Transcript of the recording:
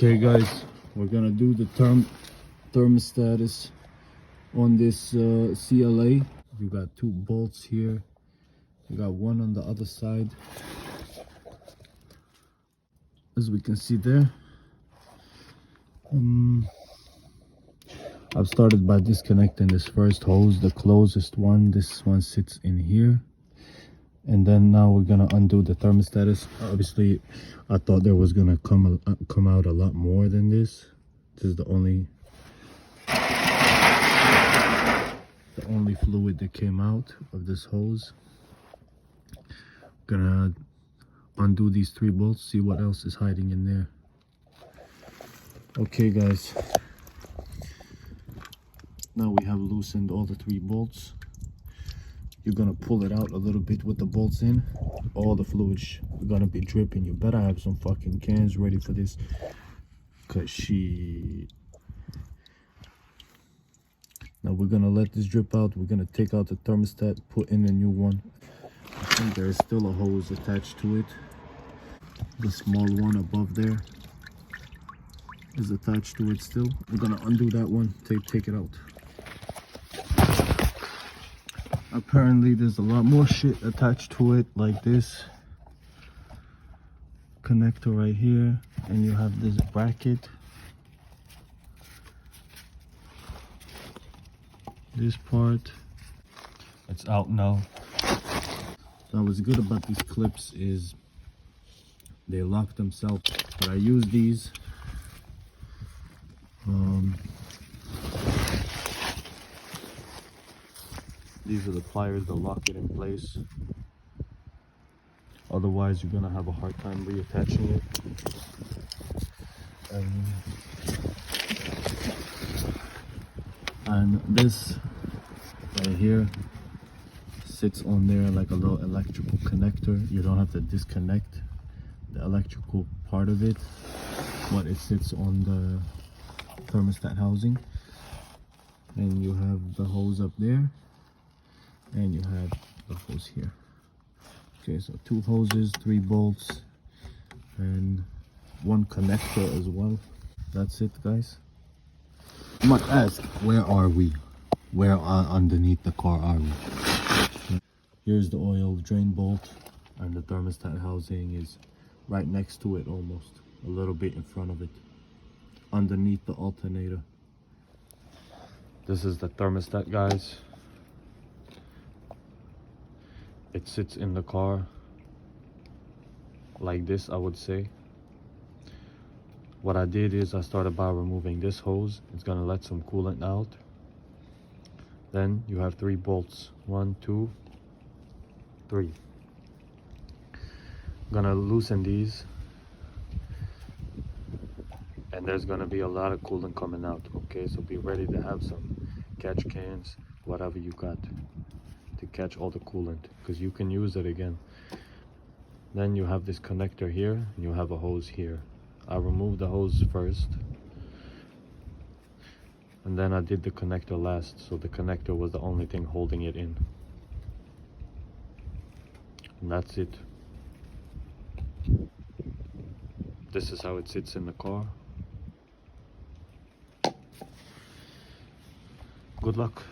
Okay guys, we're gonna do the thermostat on this CLA. You got two bolts here. You got one on the other side, as we can see there. I've started by disconnecting this first hose, the closest one. This one sits in here. And then now we're gonna undo the thermostat. Obviously, I thought there was gonna come out a lot more than this. This is the only fluid that came out of this hose. Gonna undo these 3 bolts, see what else is hiding in there. Okay guys, now we have loosened all the 3 bolts. You're gonna pull it out a little bit with the bolts in. All the fluid's gonna be dripping. You better have some fucking cans ready for this, cause now we're gonna let this drip out. We're gonna take out the thermostat, put in a new one. I think there is still a hose attached to it. The small one above there is attached to it still. We're gonna undo that one, take it out. Apparently there's a lot more shit attached to it, like this connector right here, and you have this bracket, this part. It's out now. So what's good about these clips is they lock themselves, but I use these these are the pliers that lock it in place. Otherwise, you're gonna have a hard time reattaching it. And this right here sits on there like a little electrical connector. You don't have to disconnect the electrical part of it, but it sits on the thermostat housing. And you have the hose up there, and you have the hose here. Okay, so 2 hoses, 3 bolts, and 1 connector as well. That's it, guys. You might ask, where are we? Where underneath the car are we? Here's the oil drain bolt, and the thermostat housing is right next to it, almost a little bit in front of it, underneath the alternator. This is the thermostat, guys. It sits in the car like this, I would say. What I did is I started by removing this hose. It's gonna let some coolant out. Then you have 3 bolts, 1, 2, 3. Gonna loosen these, and there's gonna be a lot of coolant coming out. Okay, so be ready to have some catch cans, whatever you got, to catch all the coolant, because you can use it again. Then you have this connector here, and you have a hose here. I removed the hose first, and then I did the connector last, so the connector was the only thing holding it in. And that's it. This is how it sits in the car. Good luck.